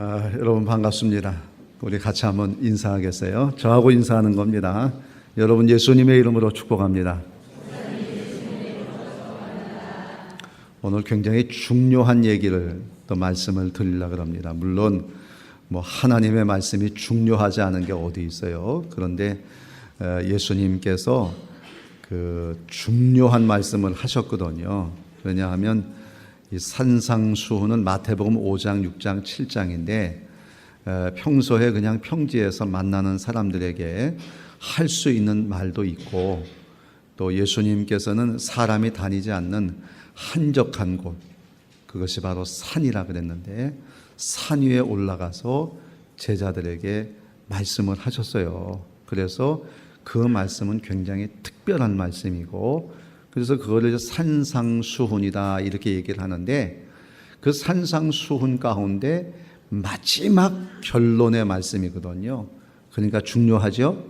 여러분 반갑습니다. 우리 같이 한번 인사하겠어요? 저하고 인사하는 겁니다. 여러분 예수님의 이름으로 축복합니다. 오늘 굉장히 중요한 얘기를 또 말씀을 드리려고 합니다. 물론 하나님의 말씀이 중요하지 않은 게 어디 있어요. 그런데 예수님께서 그 중요한 말씀을 하셨거든요. 왜냐하면 이 산상수훈은 마태복음 5장, 6장, 7장인데 평소에 그냥 평지에서 만나는 사람들에게 할 수 있는 말도 있고, 또 예수님께서는 사람이 다니지 않는 한적한 곳, 그것이 바로 산이라 그랬는데 산 위에 올라가서 제자들에게 말씀을 하셨어요. 그래서 그 말씀은 굉장히 특별한 말씀이고, 그래서 그거를 산상수훈이다 이렇게 얘기를 하는데, 그 산상수훈 가운데 마지막 결론의 말씀이거든요. 그러니까 중요하죠?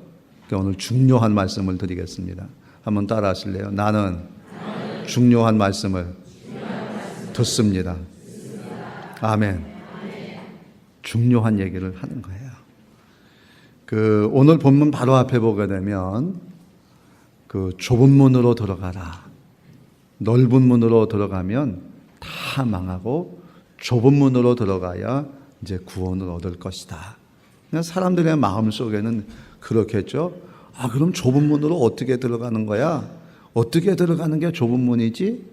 그러니까 오늘 중요한 말씀을 드리겠습니다. 한번 따라 하실래요? 나는 중요한 말씀을 듣습니다. 아멘. 중요한 얘기를 하는 거예요. 오늘 본문 바로 앞에 보게 되면 좁은 문으로 들어가라. 넓은 문으로 들어가면 다 망하고 좁은 문으로 들어가야 이제 구원을 얻을 것이다. 사람들의 마음 속에는 그렇겠죠. 그럼 좁은 문으로 어떻게 들어가는 거야? 어떻게 들어가는 게 좁은 문이지?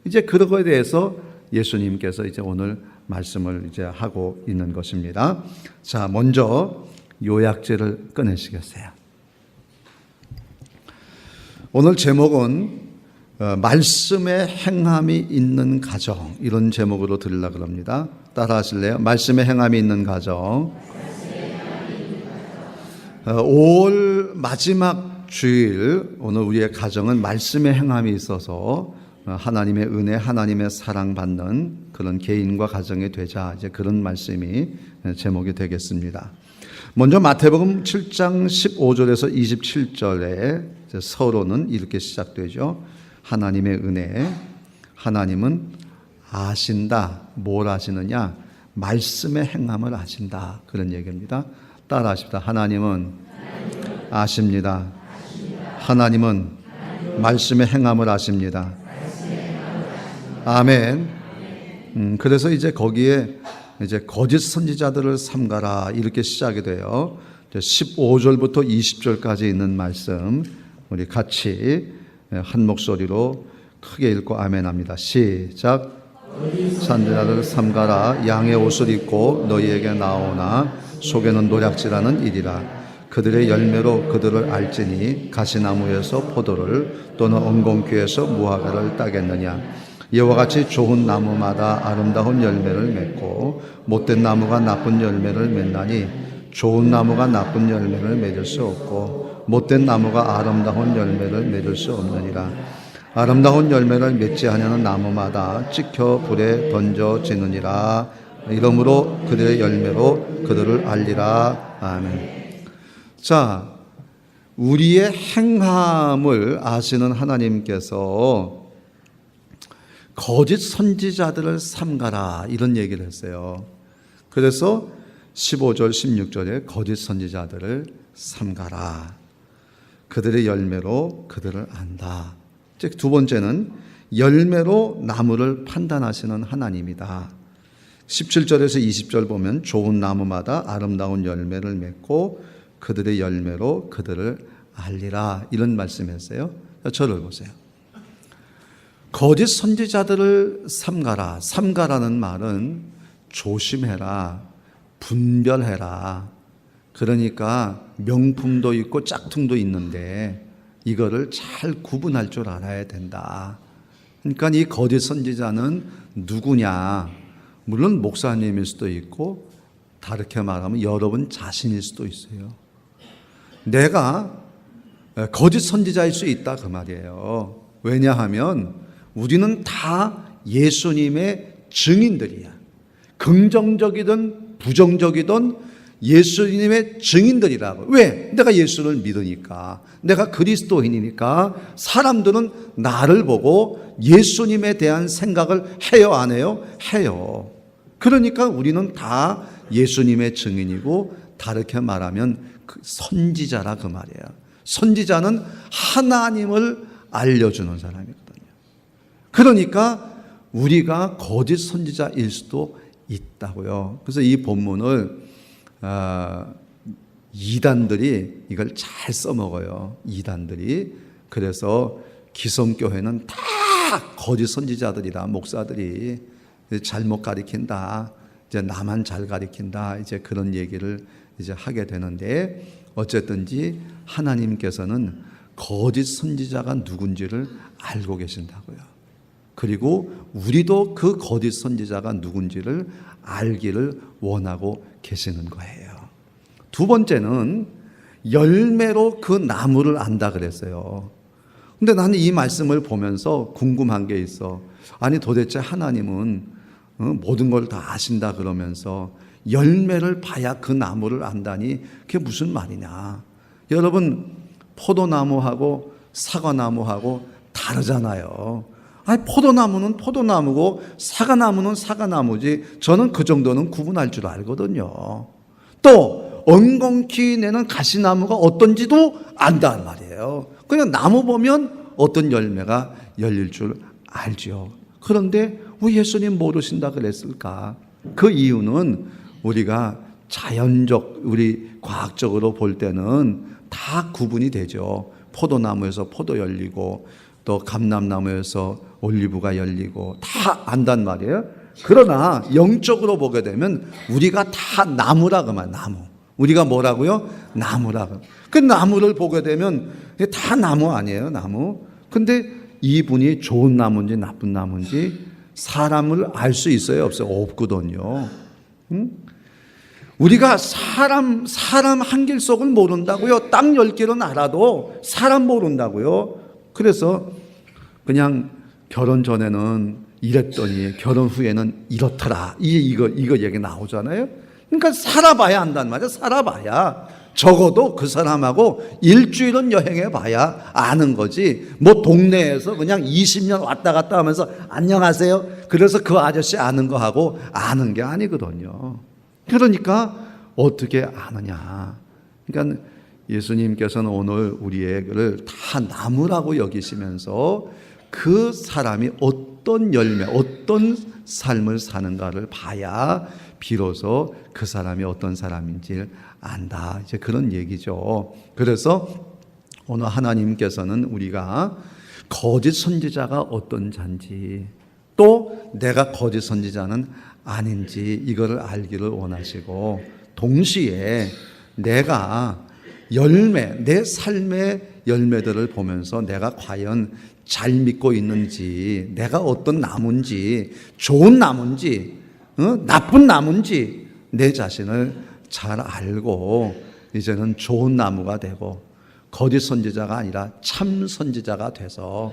이제 그런 거에 대해서 예수님께서 이제 오늘 말씀을 이제 하고 있는 것입니다. 자, 먼저 요약제를 꺼내시겠어요? 오늘 제목은 말씀의 행함이 있는 가정, 이런 제목으로 드리려고 합니다. 따라 하실래요? 말씀의 행함이 있는 가정. 5월 마지막 주일, 오늘 우리의 가정은 말씀의 행함이 있어서 하나님의 은혜, 하나님의 사랑받는 그런 개인과 가정이 되자, 이제 그런 말씀이 제목이 되겠습니다. 먼저 마태복음 7장 15절에서 27절에 서론은 이렇게 시작되죠. 하나님의 은혜, 하나님은 아신다. 뭘 아시느냐? 말씀의 행함을 아신다. 그런 얘기입니다. 따라 하십시다. 하나님은 아십니다. 하나님은 말씀의 행함을 아십니다. 아멘. 그래서 이제 거기에 이제 거짓 선지자들을 삼가라 이렇게 시작이 돼요. 15절부터 20절까지 있는 말씀 우리 같이 한 목소리로 크게 읽고 아멘합니다. 시작. 선지자들을 삼가라. 양의 옷을 입고 너희에게 나오나 속에는 노략질하는 일이라. 그들의 열매로 그들을 알지니 가시나무에서 포도를 또는 엉겅퀴에서 무화과를 따겠느냐. 이와 같이 좋은 나무마다 아름다운 열매를 맺고 못된 나무가 나쁜 열매를 맺나니 좋은 나무가 나쁜 열매를 맺을 수 없고 못된 나무가 아름다운 열매를 맺을 수 없느니라. 아름다운 열매를 맺지 아니하는 나무마다 찍혀 불에 던져지느니라. 이러므로 그들의 열매로 그들을 알리라. 아멘. 자, 우리의 행함을 아시는 하나님께서 거짓 선지자들을 삼가라 이런 얘기를 했어요. 그래서 15절 16절에 거짓 선지자들을 삼가라. 그들의 열매로 그들을 안다. 즉 두 번째는 열매로 나무를 판단하시는 하나님이다. 17절에서 20절 보면 좋은 나무마다 아름다운 열매를 맺고 그들의 열매로 그들을 알리라 이런 말씀했어요. 저를 보세요. 거짓 선지자들을 삼가라. 삼가라는 말은 조심해라, 분별해라. 그러니까 명품도 있고 짝퉁도 있는데 이거를 잘 구분할 줄 알아야 된다. 그러니까 이 거짓 선지자는 누구냐? 물론 목사님일 수도 있고 다르게 말하면 여러분 자신일 수도 있어요. 내가 거짓 선지자일 수 있다 그 말이에요. 왜냐하면 우리는 다 예수님의 증인들이야. 긍정적이든 부정적이든 예수님의 증인들이라고. 왜? 내가 예수를 믿으니까. 내가 그리스도인이니까 사람들은 나를 보고 예수님에 대한 생각을 해요, 안 해요? 해요. 그러니까 우리는 다 예수님의 증인이고 다르게 말하면 그 선지자라 그 말이에요. 선지자는 하나님을 알려주는 사람이거든요. 그러니까 우리가 거짓 선지자일 수도 있다고요. 그래서 이 본문을 이단들이 이걸 잘 써먹어요. 이단들이. 그래서 기성교회는 다 거짓 선지자들이다. 목사들이 잘못 가리킨다. 이제 나만 잘 가리킨다. 이제 그런 얘기를 이제 하게 되는데, 어쨌든지 하나님께서는 거짓 선지자가 누군지를 알고 계신다고요. 그리고 우리도 그 거짓 선지자가 누군지를 알기를 원하고 계시는 거예요. 두 번째는 열매로 그 나무를 안다 그랬어요. 근데 나는 이 말씀을 보면서 궁금한 게 있어. 아니 도대체 하나님은 모든 걸 다 아신다 그러면서 열매를 봐야 그 나무를 안다니 그게 무슨 말이냐. 여러분, 포도나무하고 사과나무하고 다르잖아요. 아니 포도나무는 포도나무고 사과나무는 사과나무지, 저는 그 정도는 구분할 줄 알거든요. 또 엉겅퀴 내는 가시나무가 어떤지도 안다는 말이에요. 그냥 나무 보면 어떤 열매가 열릴 줄 알죠. 그런데 왜 예수님 모르신다 그랬을까? 그 이유는 우리가 자연적, 우리 과학적으로 볼 때는 다 구분이 되죠. 포도나무에서 포도 열리고 또 감람나무에서 올리브가 열리고 다 안단 말이에요. 그러나 영적으로 보게 되면 우리가 다 나무라 그만, 나무. 우리가 뭐라고요? 나무라고. 그 나무를 보게 되면 다 나무 아니에요, 나무. 근데 이분이 좋은 나무인지 나쁜 나무인지 사람을 알 수 있어요, 없어요? 없거든요. 우리가 사람 한 길 속을 모른다고요. 땅 10개는 알아도 사람 모른다고요. 그래서 그냥 결혼 전에는 이랬더니 결혼 후에는 이렇더라. 이거 얘기 나오잖아요. 그러니까 살아봐야 한단 말이에요. 살아봐야. 적어도 그 사람하고 일주일은 여행해 봐야 아는 거지. 뭐 동네에서 그냥 20년 왔다 갔다 하면서 안녕하세요. 그래서 그 아저씨 아는 거 하고 아는 게 아니거든요. 그러니까 어떻게 아느냐. 그러니까 예수님께서는 오늘 우리를 다 나무라고 여기시면서 그 사람이 어떤 열매, 어떤 삶을 사는가를 봐야 비로소 그 사람이 어떤 사람인지 안다. 이제 그런 얘기죠. 그래서 오늘 하나님께서는 우리가 거짓 선지자가 어떤 자인지, 또 내가 거짓 선지자는 아닌지 이거를 알기를 원하시고, 동시에 내가 열매, 내 삶의 열매들을 보면서 내가 과연 잘 믿고 있는지, 내가 어떤 나무인지, 좋은 나무인지, 나쁜 나무인지 내 자신을 잘 알고 이제는 좋은 나무가 되고 거짓 선지자가 아니라 참 선지자가 돼서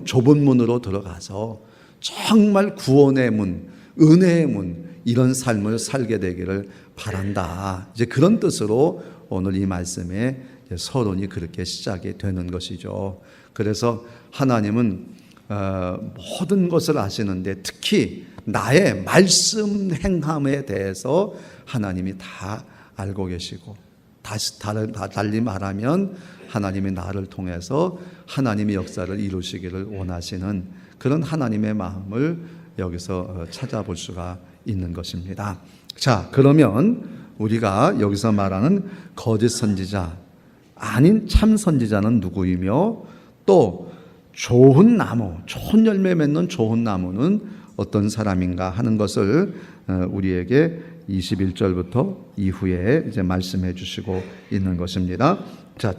좁은 문으로 들어가서 정말 구원의 문, 은혜의 문, 이런 삶을 살게 되기를 바란다. 이제 그런 뜻으로 오늘 이 말씀에 서론이 그렇게 시작이 되는 것이죠. 그래서 하나님은 모든 것을 아시는데 특히 나의 말씀 행함에 대해서 하나님이 다 알고 계시고, 달리 말하면 하나님이 나를 통해서 하나님의 역사를 이루시기를 원하시는 그런 하나님의 마음을 여기서 찾아볼 수가 있는 것입니다. 자, 그러면 우리가 여기서 말하는 거짓 선지자 아닌 참 선지자는 누구이며, 또 좋은 나무, 좋은 열매 맺는 좋은 나무는 어떤 사람인가 하는 것을 우리에게 21절부터 이후에 이제 말씀해 주시고 있는 것입니다. 자,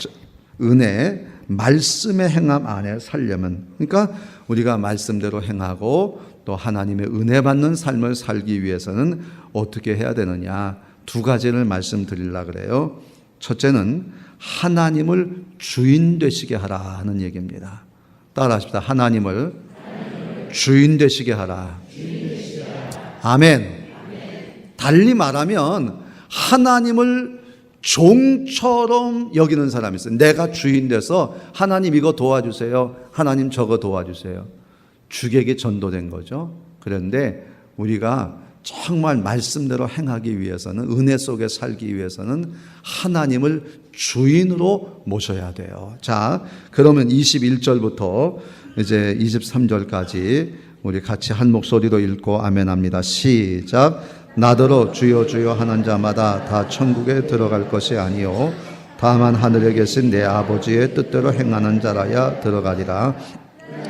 은혜, 말씀의 행함 안에 살려면, 그러니까 우리가 말씀대로 행하고 또 하나님의 은혜 받는 삶을 살기 위해서는 어떻게 해야 되느냐, 두 가지를 말씀드리려고 그래요. 첫째는 하나님을 주인 되시게 하라 하는 얘기입니다. 따라하십시다. 하나님을 주인 되시게 하라. 아멘. 달리 말하면 하나님을 종처럼 여기는 사람이 있어요. 내가 주인 돼서 하나님 이거 도와주세요, 하나님 저거 도와주세요. 주객이 전도된 거죠. 그런데 우리가 정말 말씀대로 행하기 위해서는, 은혜 속에 살기 위해서는 하나님을 주인으로 모셔야 돼요. 자, 그러면 21절부터 이제 23절까지 우리 같이 한 목소리로 읽고 아멘합니다. 시작. 나더러 주여 주여 하는 자마다 다 천국에 들어갈 것이 아니요 다만 하늘에 계신 내 아버지의 뜻대로 행하는 자라야 들어가리라.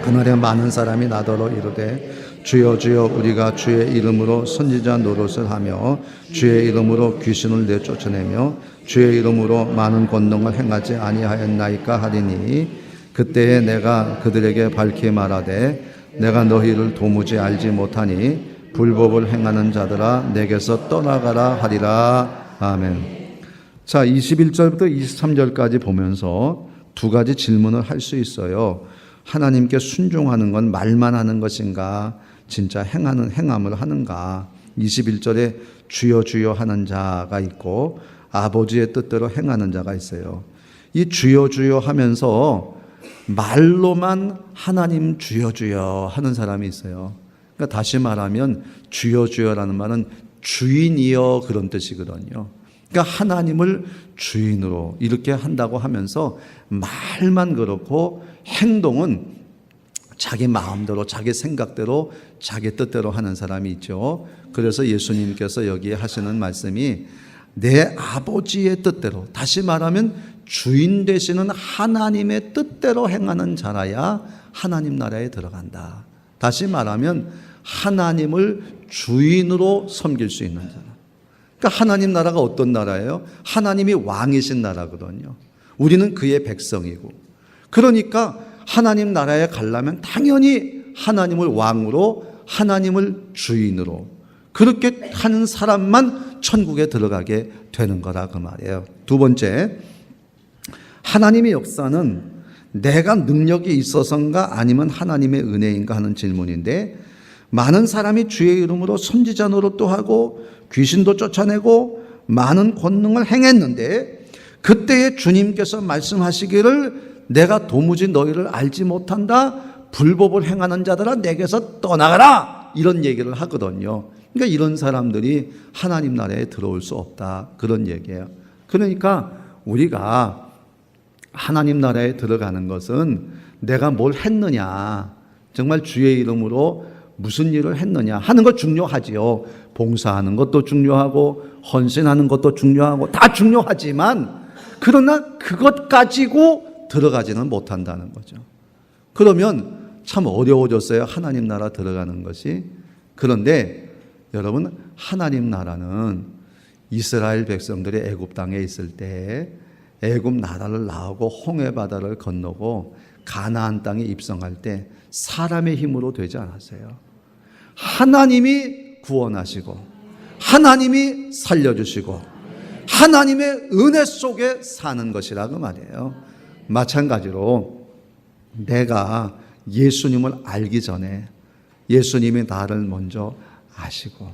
그날에 많은 사람이 나더러 이르되 주여 주여 우리가 주의 이름으로 선지자 노릇을 하며 주의 이름으로 귀신을 내쫓아내며 주의 이름으로 많은 권능을 행하지 아니하였나이까 하리니 그때에 내가 그들에게 밝히 말하되 내가 너희를 도무지 알지 못하니 불법을 행하는 자들아 내게서 떠나가라 하리라. 아멘. 자, 21절부터 23절까지 보면서 두 가지 질문을 할 수 있어요. 하나님께 순종하는 건 말만 하는 것인가? 진짜 행함을 하는가? 21절에 주여 주여 하는 자가 있고 아버지의 뜻대로 행하는 자가 있어요. 이 주여 주여 하면서 말로만 하나님 주여 주여 하는 사람이 있어요. 그러니까 다시 말하면 주여 주여라는 말은 주인이여 그런 뜻이거든요. 그러니까 하나님을 주인으로 이렇게 한다고 하면서 말만 그렇고 행동은 자기 마음대로, 자기 생각대로, 자기 뜻대로 하는 사람이 있죠. 그래서 예수님께서 여기에 하시는 말씀이 내 아버지의 뜻대로, 다시 말하면 주인 되시는 하나님의 뜻대로 행하는 자라야 하나님 나라에 들어간다. 다시 말하면 하나님을 주인으로 섬길 수 있는 자라. 그러니까 하나님 나라가 어떤 나라예요? 하나님이 왕이신 나라거든요. 우리는 그의 백성이고, 그러니까 하나님 나라에 가려면 당연히 하나님을 왕으로, 하나님을 주인으로, 그렇게 하는 사람만 천국에 들어가게 되는 거라 그 말이에요. 두 번째, 하나님의 역사는 내가 능력이 있어서인가 아니면 하나님의 은혜인가 하는 질문인데, 많은 사람이 주의 이름으로 선지자 노릇도 하고 귀신도 쫓아내고 많은 권능을 행했는데 그때에 주님께서 말씀하시기를 내가 도무지 너희를 알지 못한다. 불법을 행하는 자들아 내게서 떠나가라. 이런 얘기를 하거든요. 그러니까 이런 사람들이 하나님 나라에 들어올 수 없다. 그런 얘기예요. 그러니까 우리가 하나님 나라에 들어가는 것은 내가 뭘 했느냐, 정말 주의 이름으로 무슨 일을 했느냐 하는 것 중요하지요. 봉사하는 것도 중요하고 헌신하는 것도 중요하고 다 중요하지만 그러나 그것 가지고 들어가지는 못한다는 거죠. 그러면 참 어려워졌어요. 하나님 나라 들어가는 것이. 그런데 여러분, 하나님 나라는 이스라엘 백성들이 애굽 땅에 있을 때 애굽 나라를 나오고 홍해 바다를 건너고 가나안 땅에 입성할 때 사람의 힘으로 되지 않았어요. 하나님이 구원하시고 하나님이 살려주시고 하나님의 은혜 속에 사는 것이라고 말이에요. 마찬가지로 내가 예수님을 알기 전에 예수님이 나를 먼저 아시고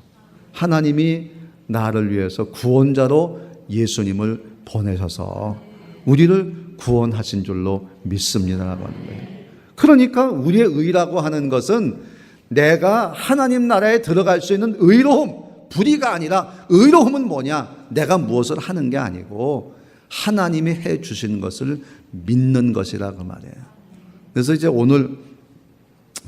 하나님이 나를 위해서 구원자로 예수님을 보내셔서 우리를 구원하신 줄로 믿습니다라고 하는 거예요. 그러니까 우리의 의라고 하는 것은 내가 하나님 나라에 들어갈 수 있는 의로움, 불의가 아니라 의로움은 뭐냐? 내가 무엇을 하는 게 아니고 하나님이 해 주신 것을 믿는 것이라고 말해요. 그래서 이제 오늘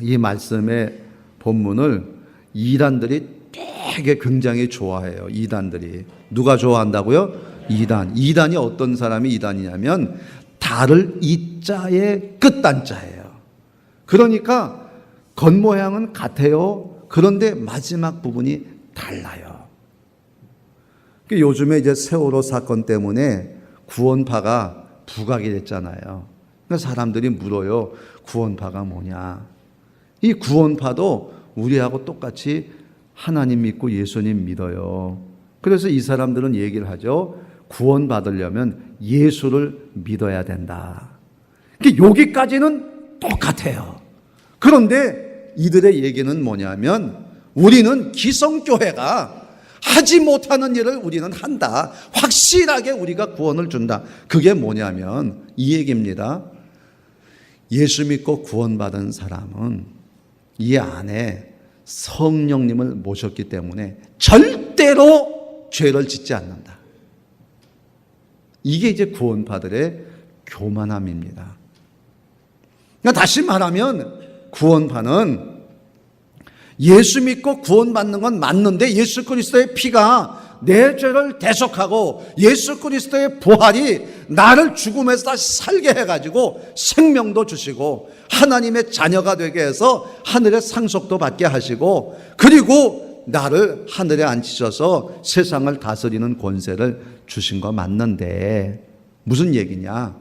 이 말씀의 본문을 이단들이 되게 굉장히 좋아해요. 이단들이. 누가 좋아한다고요? 이단. 이단이 어떤 사람이 이단이냐면 달을 이자의 끝단자예요. 그러니까 겉모양은 같아요. 그런데 마지막 부분이 달라요. 요즘에 이제 세월호 사건 때문에 구원파가 부각이 됐잖아요. 그러니까 사람들이 물어요. 구원파가 뭐냐? 이 구원파도 우리하고 똑같이 하나님 믿고 예수님 믿어요. 그래서 이 사람들은 얘기를 하죠. 구원받으려면 예수를 믿어야 된다. 여기까지는 똑같아요. 그런데 이들의 얘기는 뭐냐면 우리는 기성교회가 하지 못하는 일을 우리는 한다. 확실하게 우리가 구원을 준다. 그게 뭐냐면 이 얘기입니다. 예수 믿고 구원받은 사람은 이 안에 성령님을 모셨기 때문에 절대로 죄를 짓지 않는다. 이게 이제 구원파들의 교만함입니다. 그러니까 다시 말하면 구원파는 예수 믿고 구원받는 건 맞는데 예수 그리스도의 피가 내 죄를 대속하고 예수 그리스도의 부활이 나를 죽음에서 다시 살게 해가지고 생명도 주시고 하나님의 자녀가 되게 해서 하늘의 상속도 받게 하시고 그리고 나를 하늘에 앉히셔서 세상을 다스리는 권세를 주신 거 맞는데 무슨 얘기냐?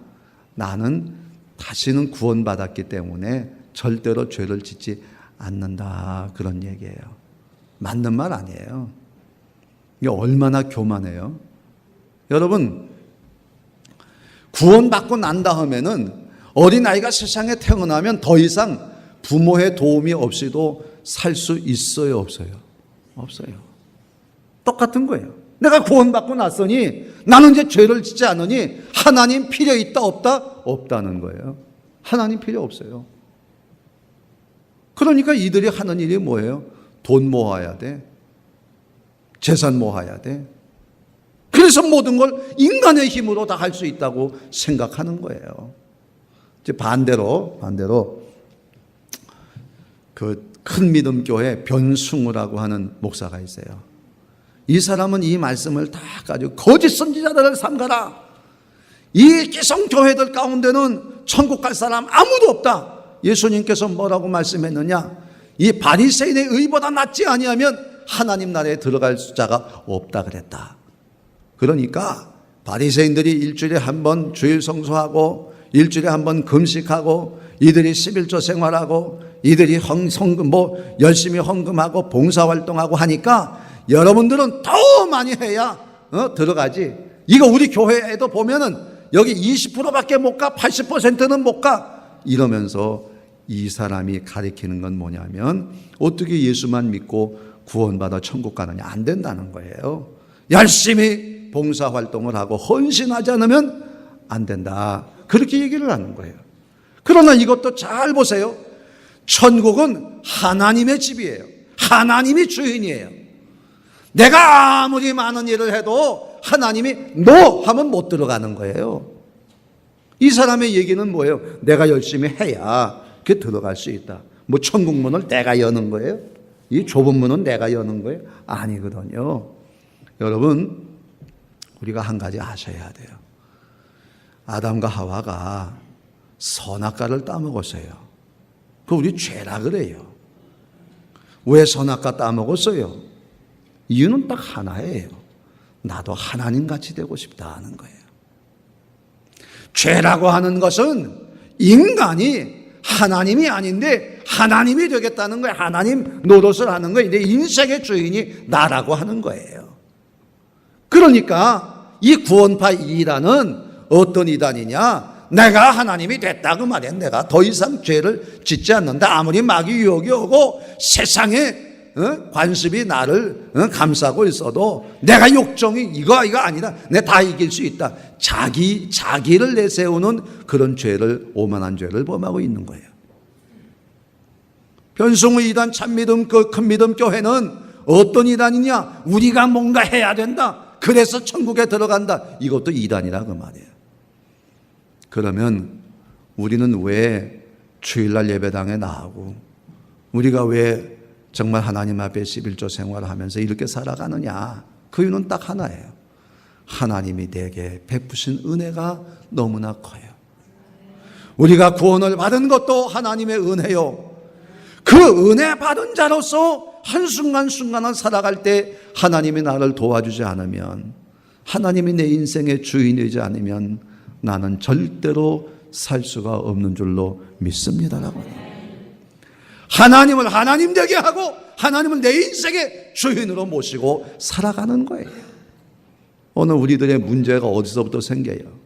나는 다시는 구원받았기 때문에 절대로 죄를 짓지 않는다, 그런 얘기예요. 맞는 말 아니에요. 이게 얼마나 교만해요. 여러분, 구원받고 난 다음에는 어린아이가 세상에 태어나면 더 이상 부모의 도움이 없이도 살 수 있어요, 없어요? 없어요. 똑같은 거예요. 내가 구원받고 났으니 나는 이제 죄를 짓지 않으니 하나님 필요 있다 없다? 없다는 거예요. 하나님 필요 없어요. 그러니까 이들이 하는 일이 뭐예요? 돈 모아야 돼. 재산 모아야 돼. 그래서 모든 걸 인간의 힘으로 다 할 수 있다고 생각하는 거예요. 이제 반대로 그 큰 믿음 교회 변승우라고 하는 목사가 있어요. 이 사람은 이 말씀을 다 가지고 거짓 선지자들을 삼가라. 이 기성교회들 가운데는 천국 갈 사람 아무도 없다. 예수님께서 뭐라고 말씀했느냐? 이 바리새인의 의보다 낫지 아니하면 하나님 나라에 들어갈 숫자가 없다 그랬다. 그러니까 바리새인들이 일주일에 한 번 주일 성수하고 일주일에 한 번 금식하고 이들이 11조 생활하고 이들이 열심히 헌금하고 봉사활동하고 하니까 여러분들은 더 많이 해야 들어가지. 이거 우리 교회에도 보면은 여기 20%밖에 못 가, 80%는 못 가. 이러면서 이 사람이 가리키는 건 뭐냐면 어떻게 예수만 믿고 구원받아 천국 가느냐? 안 된다는 거예요. 열심히 봉사활동을 하고 헌신하지 않으면 안 된다. 그렇게 얘기를 하는 거예요. 그러나 이것도 잘 보세요. 천국은 하나님의 집이에요. 하나님이 주인이에요. 내가 아무리 많은 일을 해도 하나님이 너 하면 못 들어가는 거예요. 이 사람의 얘기는 뭐예요? 내가 열심히 해야 그게 들어갈 수 있다. 뭐 천국 문을 내가 여는 거예요? 이 좁은 문은 내가 여는 거예요? 아니거든요. 여러분, 우리가 한 가지 아셔야 돼요. 아담과 하와가 선악과를 따먹었어요. 그 우리 죄라 그래요. 왜 선악과 따먹었어요? 이유는 딱 하나예요. 나도 하나님같이 되고 싶다 하는 거예요. 죄라고 하는 것은 인간이 하나님이 아닌데 하나님이 되겠다는 거예요. 하나님 노릇을 하는 거예요. 내 인생의 주인이 나라고 하는 거예요. 그러니까 이 구원파 이단은 어떤 이단이냐? 내가 하나님이 됐다 그 말이야. 내가 더 이상 죄를 짓지 않는다. 아무리 마귀 유혹이 오고 세상에 관습이 나를 감싸고 있어도 내가 욕정이 이거 아니다. 내가 다 이길 수 있다. 자기를 내세우는 그런 죄를, 오만한 죄를 범하고 있는 거예요. 변승우 이단 참믿음 그 큰 믿음 교회는 어떤 이단이냐? 우리가 뭔가 해야 된다. 그래서 천국에 들어간다. 이것도 이단이라 그 말이에요. 그러면 우리는 왜 주일날 예배당에 나가고 우리가 왜 정말 하나님 앞에 11조 생활을 하면서 이렇게 살아가느냐? 그 이유는 딱 하나예요. 하나님이 내게 베푸신 은혜가 너무나 커요. 우리가 구원을 받은 것도 하나님의 은혜요. 그 은혜 받은 자로서 한순간순간을 살아갈 때 하나님이 나를 도와주지 않으면, 하나님이 내 인생의 주인이지 않으면 나는 절대로 살 수가 없는 줄로 믿습니다라고. 하나님을 하나님 되게 하고 하나님을 내 인생의 주인으로 모시고 살아가는 거예요. 오늘 우리들의 문제가 어디서부터 생겨요?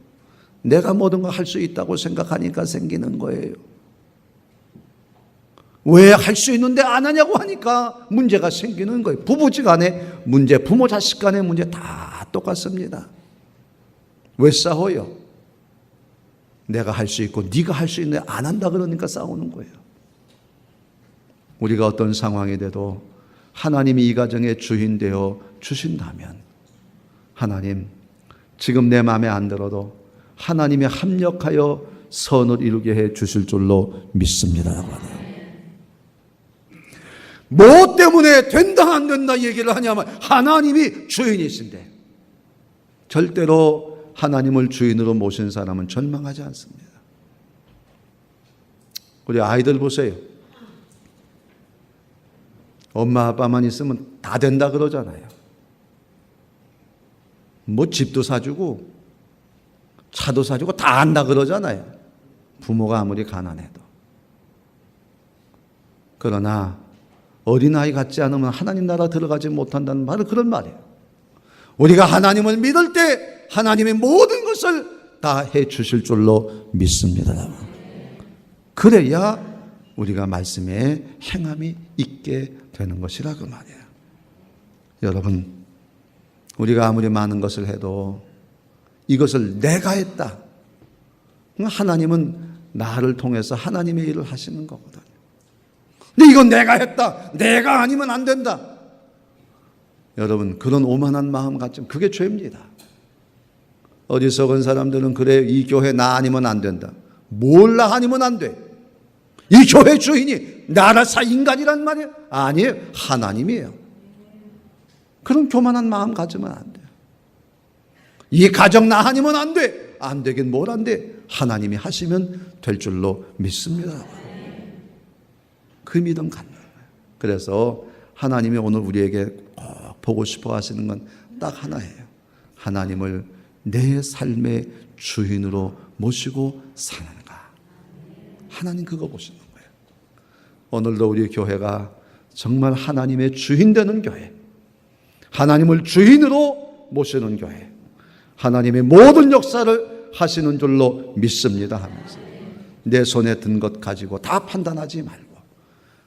내가 모든 걸 할 수 있다고 생각하니까 생기는 거예요. 왜 할 수 있는데 안 하냐고 하니까 문제가 생기는 거예요. 부부지간의 문제, 부모 자식 간의 문제 다 똑같습니다. 왜 싸워요? 내가 할 수 있고 네가 할 수 있는데 안 한다 그러니까 싸우는 거예요. 우리가 어떤 상황이 돼도 하나님이 이 가정의 주인 되어 주신다면 하나님, 지금 내 마음에 안 들어도 하나님이 합력하여 선을 이루게 해 주실 줄로 믿습니다. 뭐 때문에 된다 안 된다 얘기를 하냐면 하나님이 주인이신데, 절대로 하나님을 주인으로 모신 사람은 절망하지 않습니다. 우리 아이들 보세요. 엄마 아빠만 있으면 다 된다 그러잖아요. 뭐 집도 사주고 차도 사주고 다 한다 그러잖아요. 부모가 아무리 가난해도. 그러나 어린아이 같지 않으면 하나님 나라 들어가지 못한다는 말은 그런 말이에요. 우리가 하나님을 믿을 때 하나님의 모든 것을 다 해 주실 줄로 믿습니다. 그래야 우리가 말씀에 행함이 있게 되는 것이라 그 말이에요. 여러분, 우리가 아무리 많은 것을 해도 이것을 내가 했다. 하나님은 나를 통해서 하나님의 일을 하시는 거거든요. 근데 이건 내가 했다. 내가 아니면 안 된다. 여러분, 그런 오만한 마음 같지만 그게 죄입니다. 어리석은 사람들은 그래, 이 교회 나 아니면 안 된다. 뭘 나 아니면 안 돼? 이 교회 주인이 나라사 인간이란 말이에요? 아니에요. 하나님이에요. 그런 교만한 마음 가지면 안 돼요. 이 가정 나 아니면 안 돼. 안 되긴 뭘 안 돼. 하나님이 하시면 될 줄로 믿습니다. 그 믿음 갖는 거예요. 그래서 하나님이 오늘 우리에게 꼭 보고 싶어 하시는 건 딱 하나예요. 하나님을 내 삶의 주인으로 모시고 사는가. 하나님 그거 보시는 거예요. 오늘도 우리 교회가 정말 하나님의 주인 되는 교회, 하나님을 주인으로 모시는 교회, 하나님의 모든 역사를 하시는 줄로 믿습니다 하면서 내 손에 든 것 가지고 다 판단하지 말고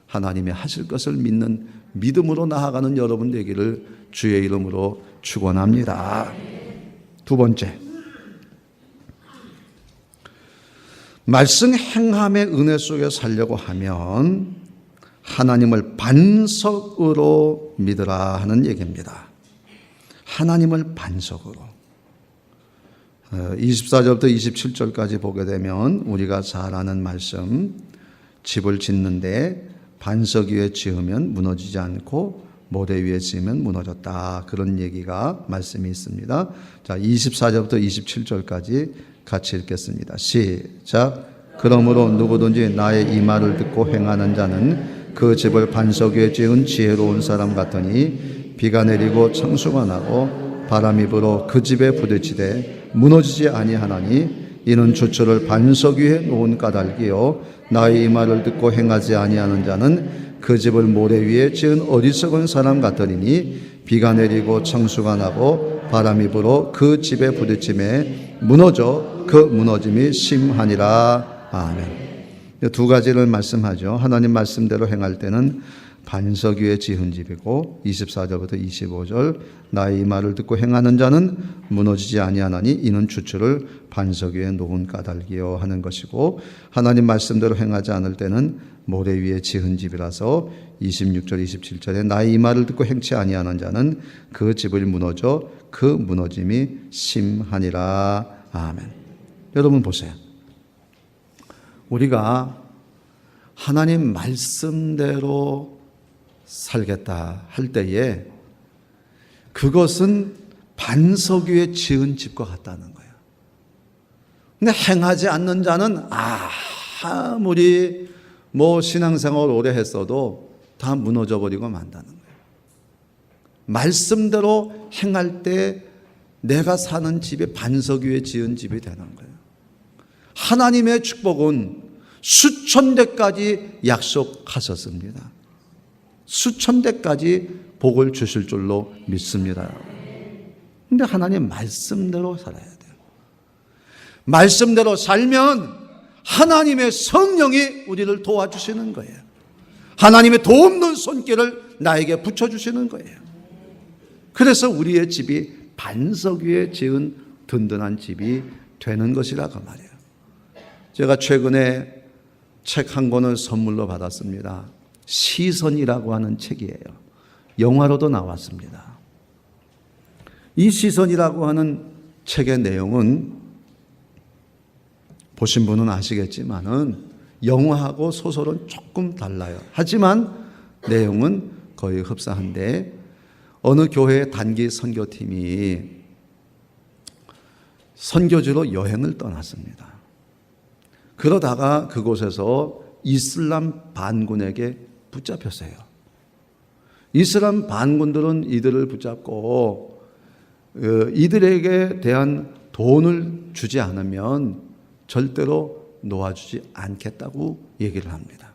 하나님의 하실 것을 믿는 믿음으로 나아가는 여러분 되기를 주의 이름으로 축원합니다. 두 번째, 말씀 행함의 은혜 속에 살려고 하면 하나님을 반석으로 믿으라 하는 얘기입니다. 하나님을 반석으로. 24절부터 27절까지 보게 되면 우리가 잘 아는 말씀, 집을 짓는데 반석 위에 지으면 무너지지 않고 모래 위에 지으면 무너졌다. 그런 얘기가 말씀이 있습니다. 자, 24절부터 27절까지 같이 읽겠습니다. 시작. 그러므로 누구든지 나의 이 말을 듣고 행하는 자는 그 집을 반석 위에 지은 지혜로운 사람 같으니 비가 내리고 창수가 나고 바람이 불어 그 집에 부딪히되 무너지지 아니하나니 이는 주초를 반석 위에 놓은 까닭이요 나의 이 말을 듣고 행하지 아니하는 자는 그 집을 모래 위에 지은 어리석은 사람 같으니 비가 내리고 창수가 나고 바람이 불어 그 집에 부딪힘에 무너져 그 무너짐이 심하니라. 아멘. 두 가지를 말씀하죠. 하나님 말씀대로 행할 때는 반석 위에 지은 집이고 24절부터 25절 나의 이 말을 듣고 행하는 자는 무너지지 아니하나니 이는 주추를 반석 위에 놓은 까닭이요 하는 것이고, 하나님 말씀대로 행하지 않을 때는 모래 위에 지은 집이라서 26절 27절에 나의 이 말을 듣고 행치 아니하는 자는 그 집을 무너져 그 무너짐이 심하니라. 아멘. 여러분 보세요. 우리가 하나님 말씀대로 살겠다 할 때에 그것은 반석 위에 지은 집과 같다는 거예요. 근데 행하지 않는 자는 아무리 신앙생활 오래 했어도 다 무너져 버리고 만다는 거예요. 말씀대로 행할 때 내가 사는 집이 반석 위에 지은 집이 되는 거예요. 하나님의 축복은 수천 대까지 약속하셨습니다. 수천 대까지 복을 주실 줄로 믿습니다. 그런데 하나님 말씀대로 살아야 돼요. 말씀대로 살면 하나님의 성령이 우리를 도와주시는 거예요. 하나님의 도움는 손길을 나에게 붙여주시는 거예요. 그래서 우리의 집이 반석 위에 지은 든든한 집이 되는 것이라고 말이에요. 제가 최근에 책 한 권을 선물로 받았습니다. 시선이라고 하는 책이에요. 영화로도 나왔습니다. 이 시선이라고 하는 책의 내용은 보신 분은 아시겠지만은 영화하고 소설은 조금 달라요. 하지만 내용은 거의 흡사한데 어느 교회의 단기 선교팀이 선교지로 여행을 떠났습니다. 그러다가 그곳에서 이슬람 반군에게 붙잡혔어요. 이슬람 반군들은 이들을 붙잡고 이들에게 대한 돈을 주지 않으면 절대로 놓아주지 않겠다고 얘기를 합니다.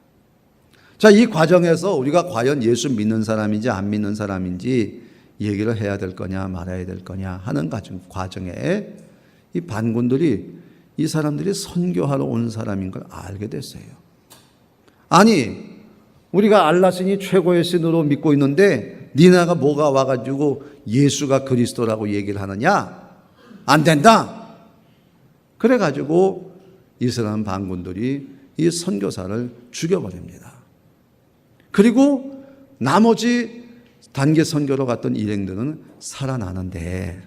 자, 이 과정에서 우리가 과연 예수 믿는 사람인지 안 믿는 사람인지 얘기를 해야 될 거냐 말아야 될 거냐 하는 과정에 이 반군들이 이 사람들이 선교하러 온 사람인 걸 알게 됐어요. 아니, 우리가 알라신이 최고의 신으로 믿고 있는데 니네가 뭐가 와가지고 예수가 그리스도라고 얘기를 하느냐? 안 된다. 그래가지고 이슬람 반군들이 이 선교사를 죽여버립니다. 그리고 나머지 단기 선교로 갔던 일행들은 살아나는데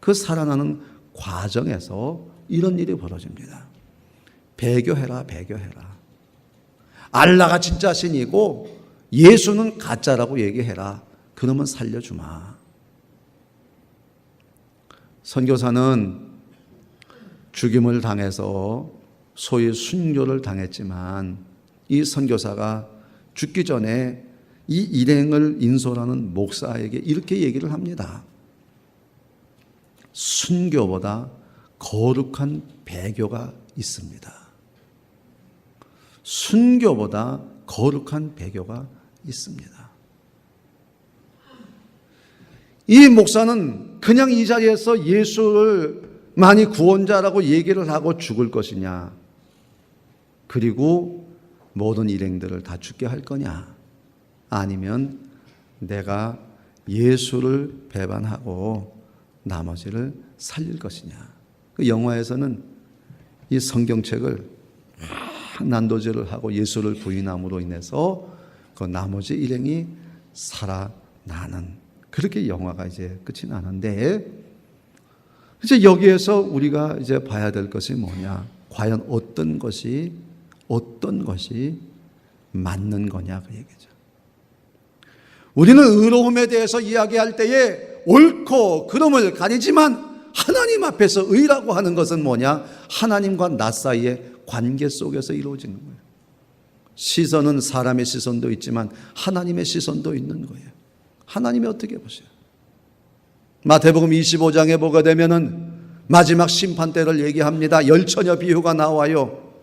그 살아나는 과정에서 이런 일이 벌어집니다. 배교해라, 배교해라. 알라가 진짜 신이고 예수는 가짜라고 얘기해라. 그러면 살려주마. 선교사는 죽임을 당해서 소위 순교를 당했지만 이 선교사가 죽기 전에 이 일행을 인솔하는 목사에게 이렇게 얘기를 합니다. 순교보다 거룩한 배교가 있습니다. 순교보다 거룩한 배교가 있습니다. 이 목사는 그냥 이 자리에서 예수를 만이 구원자라고 얘기를 하고 죽을 것이냐, 그리고 모든 일행들을 다 죽게 할 거냐, 아니면 내가 예수를 배반하고 나머지를 살릴 것이냐. 그 영화에서는 이 성경책을 난도질을 하고 예수를 부인함으로 인해서 그 나머지 일행이 살아나는, 그렇게 영화가 이제 끝이 나는데, 이제 여기에서 우리가 이제 봐야 될 것이 뭐냐, 과연 어떤 것이 맞는 거냐, 그 얘기죠. 우리는 의로움에 대해서 이야기할 때에 옳고 그름을 가리지만 하나님 앞에서 의라고 하는 것은 뭐냐? 하나님과 나 사이의 관계 속에서 이루어지는 거예요. 시선은 사람의 시선도 있지만 하나님의 시선도 있는 거예요. 하나님이 어떻게 보세요? 마태복음 25장에 보게 되면은 마지막 심판 때를 얘기합니다. 열처녀 비유가 나와요.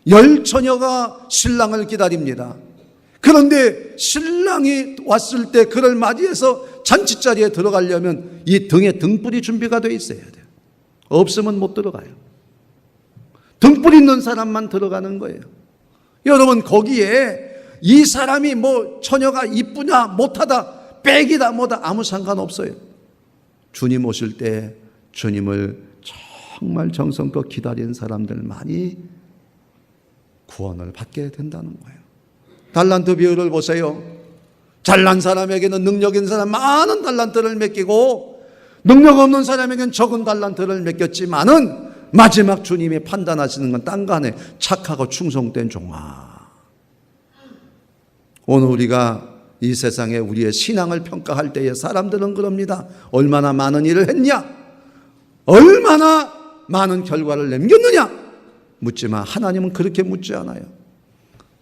열처녀가 신랑을 기다립니다. 그런데 신랑이 왔을 때 그를 맞이해서 잔치자리에 들어가려면 이 등에 등불이 준비가 되어 있어야 돼요. 없으면 못 들어가요. 등불 있는 사람만 들어가는 거예요. 여러분, 거기에 이 사람이 뭐 처녀가 이쁘냐 못하다 빽이다 뭐다 아무 상관없어요. 주님 오실 때 주님을 정말 정성껏 기다린 사람들만이 구원을 받게 된다는 거예요. 달란트 비유를 보세요. 잘난 사람에게는 능력 있는 사람 많은 달란트를 맡기고 능력 없는 사람에게는 적은 달란트를 맡겼지만은 마지막 주님이 판단하시는 건 딴 간에 착하고 충성된 종아. 오늘 우리가 이 세상에 우리의 신앙을 평가할 때에 사람들은 그럽니다. 얼마나 많은 일을 했냐? 얼마나 많은 결과를 남겼느냐? 묻지만 하나님은 그렇게 묻지 않아요.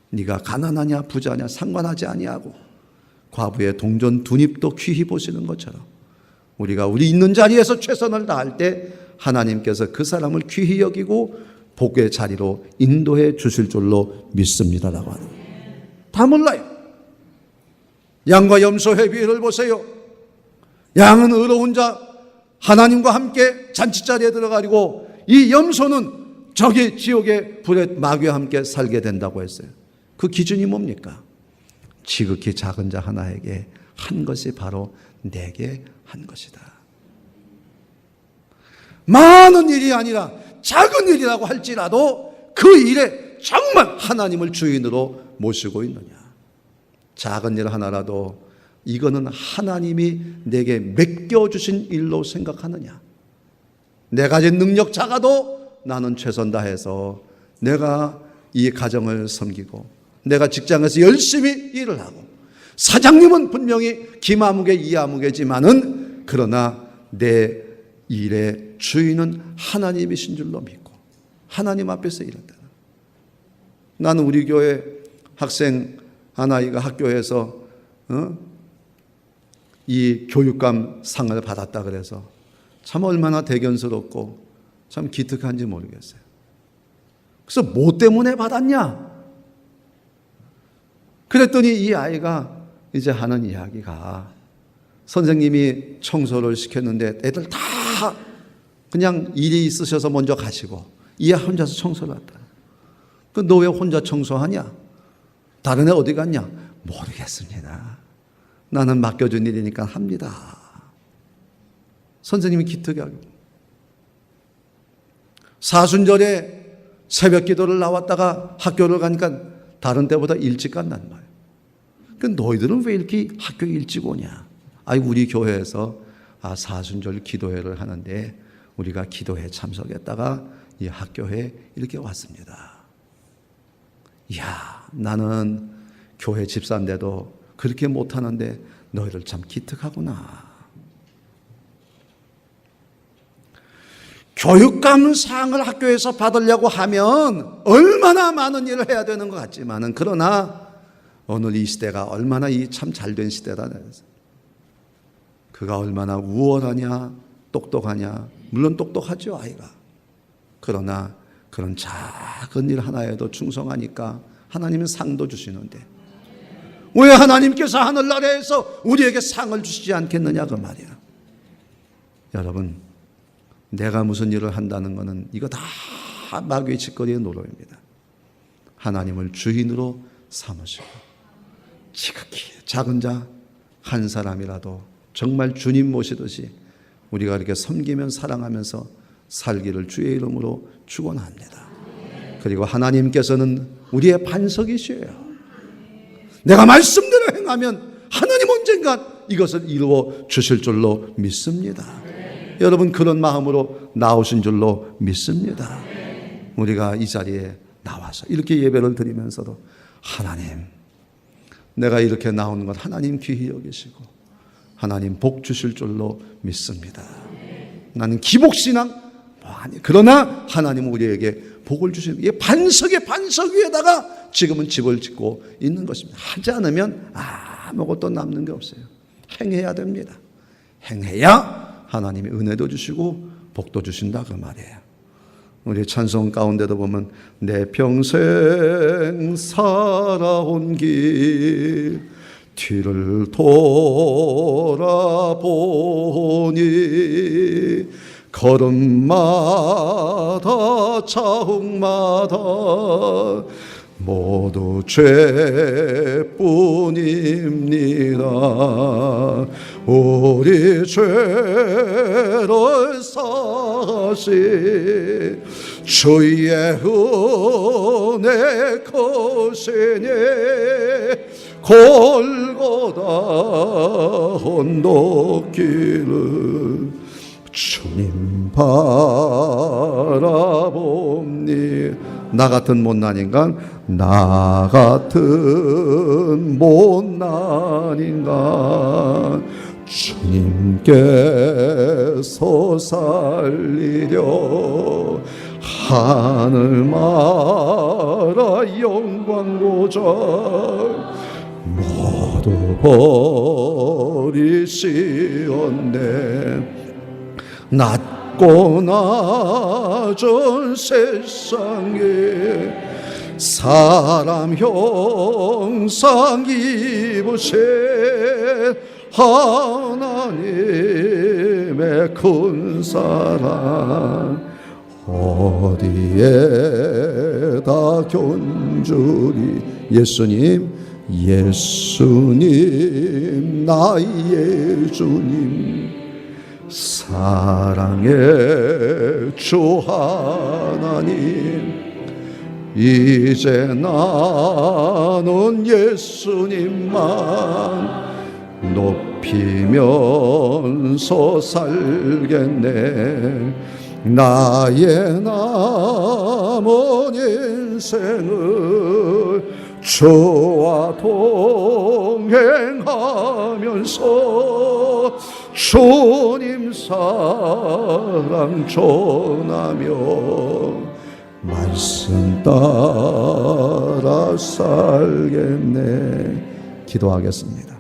네가 가난하냐 부자냐 상관하지 아니하고 과부의 동전 두 닙도 귀히 보시는 것처럼 우리가 우리 있는 자리에서 최선을 다할 때 하나님께서 그 사람을 귀히 여기고 복의 자리로 인도해 주실 줄로 믿습니다라고 하는 거예요. 다 몰라요. 양과 염소의 비유를 보세요. 양은 의로운 자 하나님과 함께 잔치자리에 들어가리고 이 염소는 저기 지옥의 불의 마귀와 함께 살게 된다고 했어요. 그 기준이 뭡니까? 지극히 작은 자 하나에게 한 것이 바로 내게 한 것이다. 많은 일이 아니라 작은 일이라고 할지라도 그 일에 정말 하나님을 주인으로 모시고 있느냐. 작은 일 하나라도 이거는 하나님이 내게 맡겨주신 일로 생각하느냐? 내 가진 능력 작아도 나는 최선 다해서 내가 이 가정을 섬기고 내가 직장에서 열심히 일을 하고 사장님은 분명히 김아무개 이아무개지만은 그러나 내 일의 주인은 하나님이신 줄로 믿고 하나님 앞에서 일한다. 나는 우리 교회 학생 한 아이가 학교에서 이 교육감 상을 받았다 그래서 참 얼마나 대견스럽고 참 기특한지 모르겠어요. 그래서 뭐 때문에 받았냐? 그랬더니 이 아이가 이제 하는 이야기가 선생님이 청소를 시켰는데 애들 다 그냥 일이 있으셔서 먼저 가시고 이 애 혼자서 청소를 했다. 너 왜 혼자 청소하냐? 다른 애 어디 갔냐? 모르겠습니다. 나는 맡겨준 일이니까 합니다. 선생님이 기특하게 사순절에 새벽 기도를 나왔다가 학교를 가니까 다른 때보다 일찍 간단 말이에요. 너희들은 왜 이렇게 학교에 일찍 오냐? 우리 교회에서 사순절 기도회를 하는데 우리가 기도회에 참석했다가 이 학교에 이렇게 왔습니다. 이야, 나는 교회 집사인데도 그렇게 못하는데 너희들 참 기특하구나. 교육감상을 학교에서 받으려고 하면 얼마나 많은 일을 해야 되는 것 같지만은 그러나 오늘 이 시대가 얼마나 이 참 잘된 시대다. 그가 얼마나 우월하냐, 똑똑하냐. 물론 똑똑하죠, 아이가. 그러나 그런 작은 일 하나에도 충성하니까 하나님은 상도 주시는데 왜 하나님께서 하늘나라에서 우리에게 상을 주시지 않겠느냐 그 말이야. 여러분, 내가 무슨 일을 한다는 것은 이거 다 마귀의 짓거리의 노릇입니다. 하나님을 주인으로 삼으시고 지극히 작은 자 한 사람이라도 정말 주님 모시듯이 우리가 이렇게 섬기면 사랑하면서 살기를 주의 이름으로 축원합니다. 그리고 하나님께서는 우리의 반석이시에요. 내가 말씀대로 행하면 하나님 언젠가 이것을 이루어 주실 줄로 믿습니다. 여러분, 그런 마음으로 나오신 줄로 믿습니다. 우리가 이 자리에 나와서 이렇게 예배를 드리면서도 하나님, 내가 이렇게 나오는 것 하나님 귀히 여기시고 하나님 복 주실 줄로 믿습니다. 나는 기복신앙 그러나 하나님은 우리에게 복을 주시는 이 반석의 반석 위에다가 지금은 집을 짓고 있는 것입니다. 하지 않으면 아무것도 남는 게 없어요. 행해야 됩니다. 행해야 하나님이 은혜도 주시고 복도 주신다 그 말이에요. 우리 찬송 가운데도 보면 내 평생 살아온 길 뒤를 돌아보니 걸음마다 자욱마다 모두 죄뿐입니다. 우리 죄를 사시 주의 은혜 크시니 골고다 언덕길을 주님 바라봅니. 나 같은 못난 인간, 나 같은 못난 인간 주님께서 살리려 하늘마라 영광 보좌 모두 버리시었네. 낮고 낮은 세상에 사람 형상 입으신 하나님의 큰 사랑 어디에다 견주리. 예수님, 예수님 나의 주님, 사랑의 주 하나님, 이제 나는 예수님만 높이면서 살겠네. 나의 남은 인생을 주와 동행하면서 주님 사랑 전하며 말씀 따라 살겠네. 기도하겠습니다.